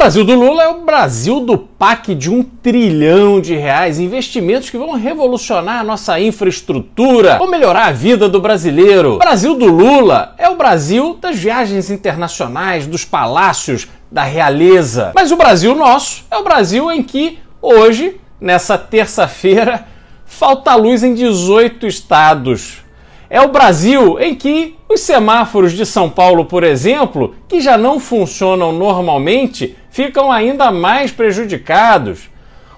Brasil do Lula é o Brasil do PAC de R$1 trilhão, investimentos que vão revolucionar a nossa infraestrutura, vão melhorar a vida do brasileiro. O Brasil do Lula é o Brasil das viagens internacionais, dos palácios, da realeza. Mas o Brasil nosso é o Brasil em que hoje, nessa terça-feira, falta luz em 18 estados. É o Brasil em que os semáforos de São Paulo, por exemplo, que já não funcionam normalmente, ficam ainda mais prejudicados.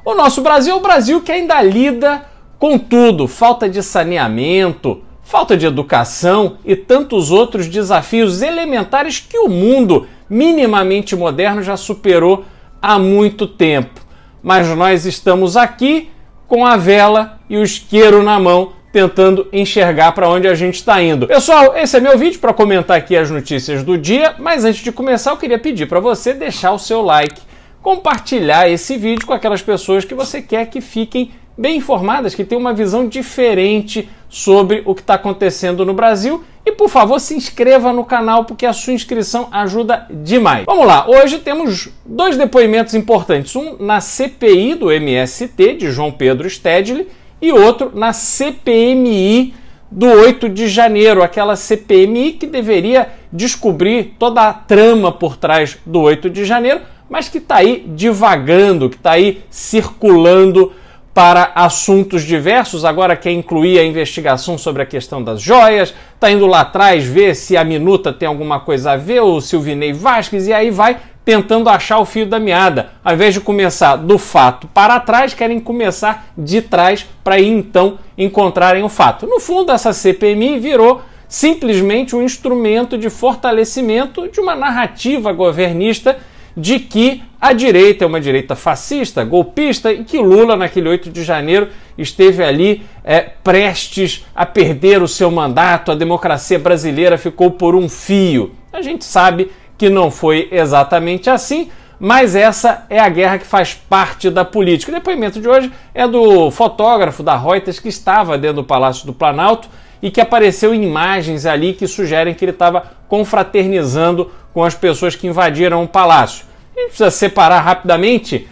O nosso Brasil é o Brasil que ainda lida com tudo, falta de saneamento, falta de educação e tantos outros desafios elementares que o mundo minimamente moderno já superou há muito tempo. Mas nós estamos aqui com a vela e o isqueiro na mão, tentando enxergar para onde a gente está indo. Pessoal, esse é meu vídeo para comentar aqui as notícias do dia, mas antes de começar eu queria pedir para você deixar o seu like, compartilhar esse vídeo com aquelas pessoas que você quer que fiquem bem informadas, que tenham uma visão diferente sobre o que está acontecendo no Brasil. E, por favor, se inscreva no canal, porque a sua inscrição ajuda demais. Vamos lá, hoje temos dois depoimentos importantes. Um na CPI do MST, de João Pedro Stedley, e outro na CPMI do 8 de janeiro, aquela CPMI que deveria descobrir toda a trama por trás do 8 de janeiro, mas que está aí divagando, que está aí circulando para assuntos diversos. Agora quer incluir a investigação sobre a questão das joias, está indo lá atrás ver se a minuta tem alguma coisa a ver, ou o Silvinei Vasquez, e aí vai tentando achar o fio da meada. Ao invés de começar do fato para trás, querem começar de trás para aí então encontrarem o fato. No fundo, essa CPMI virou simplesmente um instrumento de fortalecimento de uma narrativa governista de que a direita é uma direita fascista, golpista, e que Lula, naquele 8 de janeiro, esteve ali prestes a perder o seu mandato, a democracia brasileira ficou por um fio. A gente sabe que não foi exatamente assim, mas essa é a guerra que faz parte da política. O depoimento de hoje é do fotógrafo da Reuters que estava dentro do Palácio do Planalto e que apareceu em imagens ali que sugerem que ele estava confraternizando com as pessoas que invadiram o palácio. A gente precisa separar rapidamente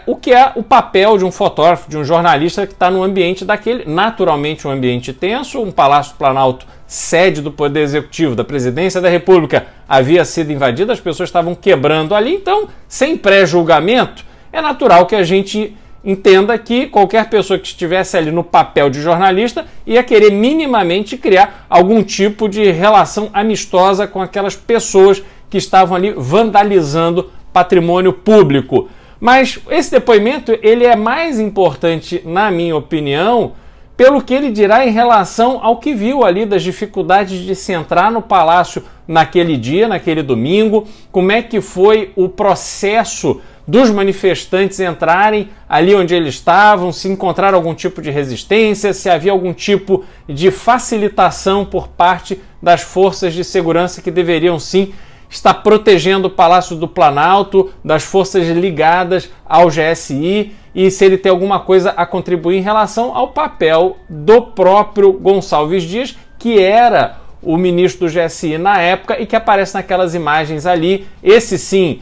o que é o papel de um fotógrafo, de um jornalista que está no ambiente daquele, naturalmente um ambiente tenso. Um Palácio do Planalto, sede do Poder Executivo, da Presidência da República, havia sido invadido, as pessoas estavam quebrando ali, então, sem pré-julgamento, é natural que a gente entenda que qualquer pessoa que estivesse ali no papel de jornalista ia querer minimamente criar algum tipo de relação amistosa com aquelas pessoas que estavam ali vandalizando patrimônio público. Mas esse depoimento ele é mais importante, na minha opinião, pelo que ele dirá em relação ao que viu ali das dificuldades de se entrar no palácio naquele dia, naquele domingo, como é que foi o processo dos manifestantes entrarem ali onde eles estavam, se encontraram algum tipo de resistência, se havia algum tipo de facilitação por parte das forças de segurança que deveriam sim estar protegendo o Palácio do Planalto, das forças ligadas ao GSI, e se ele tem alguma coisa a contribuir em relação ao papel do próprio Gonçalves Dias, que era o ministro do GSI na época e que aparece naquelas imagens ali. Esse sim,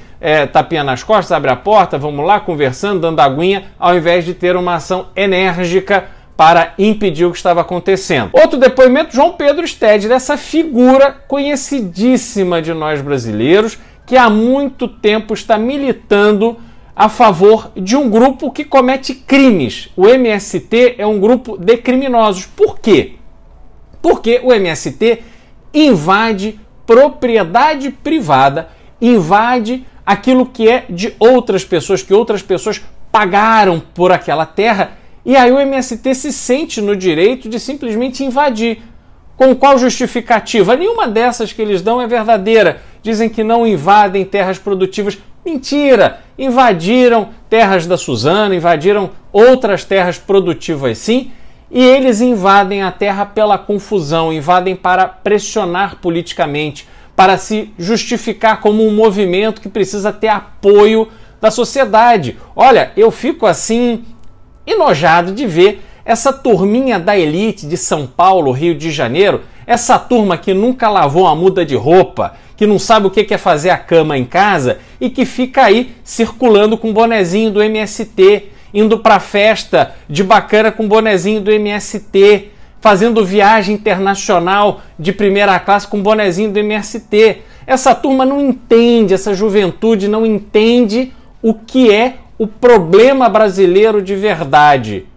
tapinha nas costas, abre a porta, vamos lá, conversando, dando aguinha, ao invés de ter uma ação enérgica para impedir o que estava acontecendo. Outro depoimento, João Pedro Stedley, essa figura conhecidíssima de nós brasileiros, que há muito tempo está militando a favor de um grupo que comete crimes. O MST é um grupo de criminosos. Por quê? Porque o MST invade propriedade privada, invade aquilo que é de outras pessoas, que outras pessoas pagaram por aquela terra, e aí o MST se sente no direito de simplesmente invadir. Com qual justificativa? Nenhuma dessas que eles dão é verdadeira. Dizem que não invadem terras produtivas. Mentira! Invadiram terras da Suzana, invadiram outras terras produtivas sim, e eles invadem a terra pela confusão, invadem para pressionar politicamente, para se justificar como um movimento que precisa ter apoio da sociedade. Olha, eu fico assim enojado de ver essa turminha da elite de São Paulo, Rio de Janeiro, essa turma que nunca lavou uma muda de roupa, que não sabe o que é fazer a cama em casa e que fica aí circulando com o bonezinho do MST, indo para festa de bacana com o bonezinho do MST, fazendo viagem internacional de primeira classe com o bonezinho do MST. Essa turma não entende, essa juventude não entende o que é o problema brasileiro de verdade.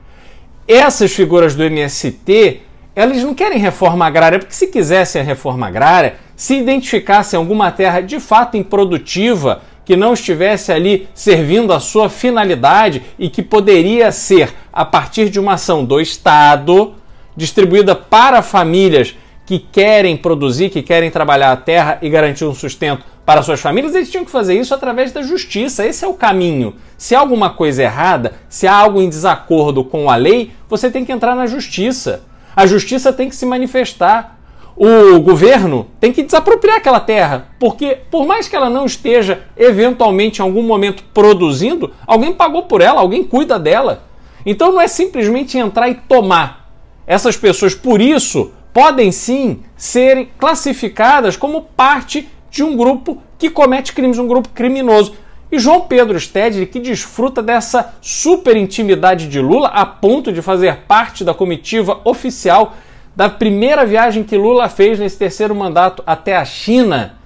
Essas figuras do MST, elas não querem reforma agrária, porque se quisessem a reforma agrária, se identificassem alguma terra de fato improdutiva, que não estivesse ali servindo a sua finalidade e que poderia ser, a partir de uma ação do Estado, distribuída para famílias que querem produzir, que querem trabalhar a terra e garantir um sustento para suas famílias, eles tinham que fazer isso através da justiça. Esse é o caminho. Se há alguma coisa errada, se há algo em desacordo com a lei, você tem que entrar na justiça. A justiça tem que se manifestar. O governo tem que desapropriar aquela terra, porque por mais que ela não esteja eventualmente em algum momento produzindo, alguém pagou por ela, alguém cuida dela. Então não é simplesmente entrar e tomar. Essas pessoas, por isso, podem sim serem classificadas como parte de um grupo que comete crimes, um grupo criminoso. E João Pedro Stedley, que desfruta dessa super intimidade de Lula, a ponto de fazer parte da comitiva oficial da primeira viagem que Lula fez nesse terceiro mandato até a China,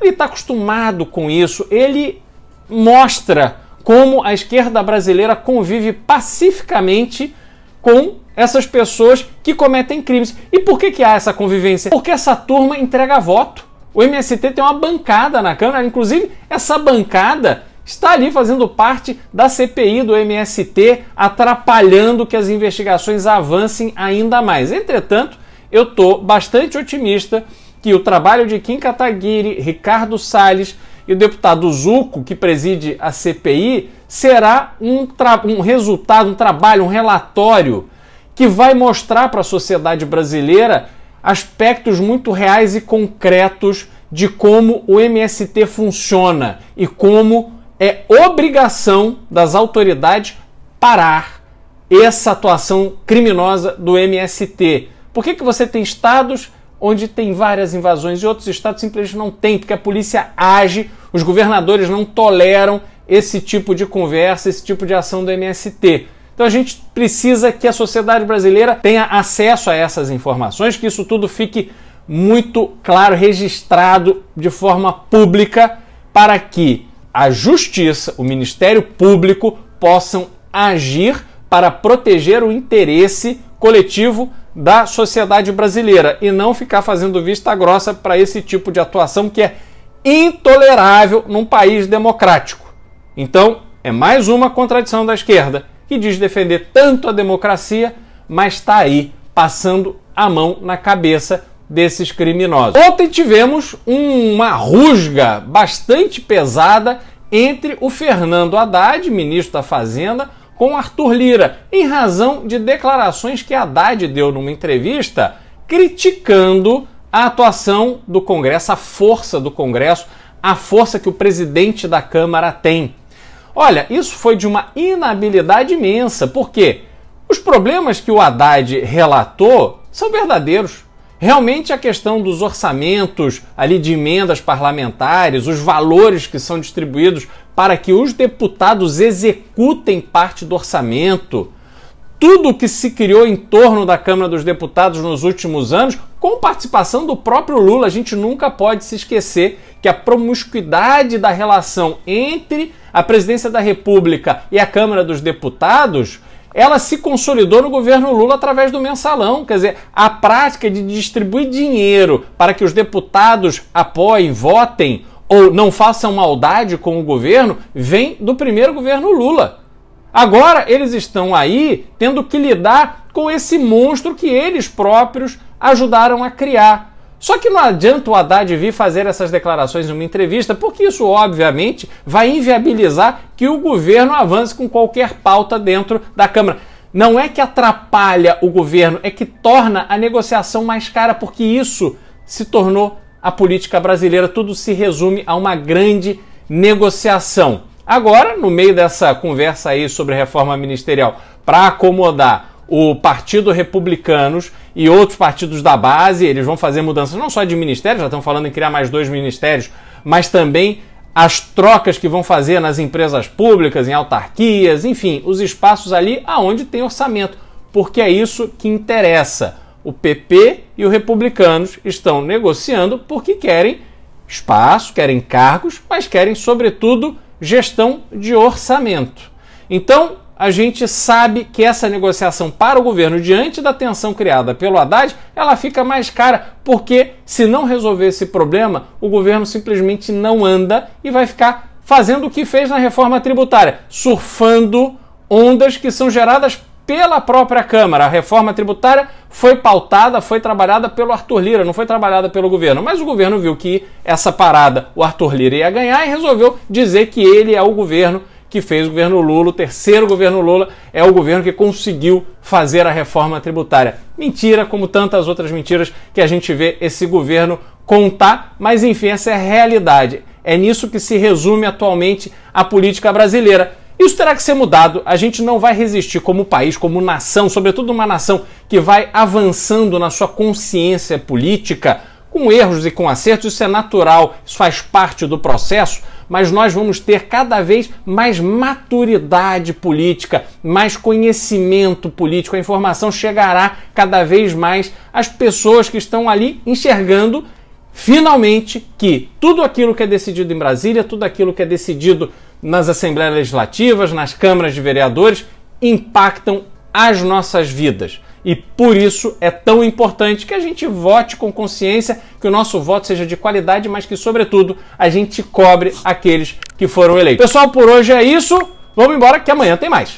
ele está acostumado com isso. Ele mostra como a esquerda brasileira convive pacificamente com essas pessoas que cometem crimes. E por que há essa convivência? Porque essa turma entrega voto. O MST tem uma bancada na Câmara, inclusive essa bancada está ali fazendo parte da CPI do MST, atrapalhando que as investigações avancem ainda mais. Entretanto, eu estou bastante otimista que o trabalho de Kim Kataguiri, Ricardo Salles e o deputado Zucco, que preside a CPI, será um resultado, um trabalho, um relatório que vai mostrar para a sociedade brasileira aspectos muito reais e concretos de como o MST funciona e como é obrigação das autoridades parar essa atuação criminosa do MST. Por que você tem estados onde tem várias invasões e outros estados simplesmente não tem? Porque a polícia age, os governadores não toleram esse tipo de conversa, esse tipo de ação do MST. Então a gente precisa que a sociedade brasileira tenha acesso a essas informações, que isso tudo fique muito claro, registrado de forma pública, para que a Justiça, o Ministério Público possam agir para proteger o interesse coletivo da sociedade brasileira e não ficar fazendo vista grossa para esse tipo de atuação que é intolerável num país democrático. Então, é mais uma contradição da esquerda, que diz defender tanto a democracia, mas está aí passando a mão na cabeça desses criminosos. Ontem tivemos uma rusga bastante pesada entre o Fernando Haddad, ministro da Fazenda, com Arthur Lira, em razão de declarações que Haddad deu numa entrevista criticando a atuação do Congresso, a força do Congresso, a força que o presidente da Câmara tem. Olha, isso foi de uma inabilidade imensa, porque os problemas que o Haddad relatou são verdadeiros. Realmente a questão dos orçamentos ali de emendas parlamentares, os valores que são distribuídos para que os deputados executem parte do orçamento, tudo que se criou em torno da Câmara dos Deputados nos últimos anos, com participação do próprio Lula. A gente nunca pode se esquecer que a promiscuidade da relação entre a Presidência da República e a Câmara dos Deputados, ela se consolidou no governo Lula através do mensalão. Quer dizer, a prática de distribuir dinheiro para que os deputados apoiem, votem ou não façam maldade com o governo vem do primeiro governo Lula. Agora eles estão aí tendo que lidar com esse monstro que eles próprios ajudaram a criar. Só que não adianta o Haddad vir fazer essas declarações em uma entrevista, porque isso obviamente vai inviabilizar que o governo avance com qualquer pauta dentro da Câmara. Não é que atrapalha o governo, é que torna a negociação mais cara, porque isso se tornou a política brasileira. Tudo se resume a uma grande negociação. Agora, no meio dessa conversa aí sobre reforma ministerial, para acomodar o Partido Republicanos e outros partidos da base, eles vão fazer mudanças não só de ministérios, já estão falando em criar mais 2 ministérios, mas também as trocas que vão fazer nas empresas públicas, em autarquias, enfim, os espaços ali aonde tem orçamento, porque é isso que interessa. O PP e o Republicanos estão negociando porque querem espaço, querem cargos, mas querem, sobretudo, gestão de orçamento. Então, a gente sabe que essa negociação para o governo, diante da tensão criada pelo Haddad, ela fica mais cara, porque se não resolver esse problema, o governo simplesmente não anda e vai ficar fazendo o que fez na reforma tributária, surfando ondas que são geradas pela própria Câmara. A reforma tributária foi pautada, foi trabalhada pelo Arthur Lira, não foi trabalhada pelo governo, mas o governo viu que essa parada o Arthur Lira ia ganhar e resolveu dizer que ele é o governo que fez o governo Lula, o terceiro governo Lula, é o governo que conseguiu fazer a reforma tributária. Mentira, como tantas outras mentiras que a gente vê esse governo contar, mas enfim, essa é a realidade. É nisso que se resume atualmente a política brasileira. Isso terá que ser mudado, a gente não vai resistir como país, como nação, sobretudo uma nação que vai avançando na sua consciência política, com erros e com acertos, isso é natural, isso faz parte do processo, mas nós vamos ter cada vez mais maturidade política, mais conhecimento político, a informação chegará cada vez mais às pessoas que estão ali enxergando, finalmente, que tudo aquilo que é decidido em Brasília, tudo aquilo que é decidido nas assembleias legislativas, nas câmaras de vereadores, impactam as nossas vidas. E por isso é tão importante que a gente vote com consciência, que o nosso voto seja de qualidade, mas que, sobretudo, a gente cobre aqueles que foram eleitos. Pessoal, por hoje é isso. Vamos embora que amanhã tem mais.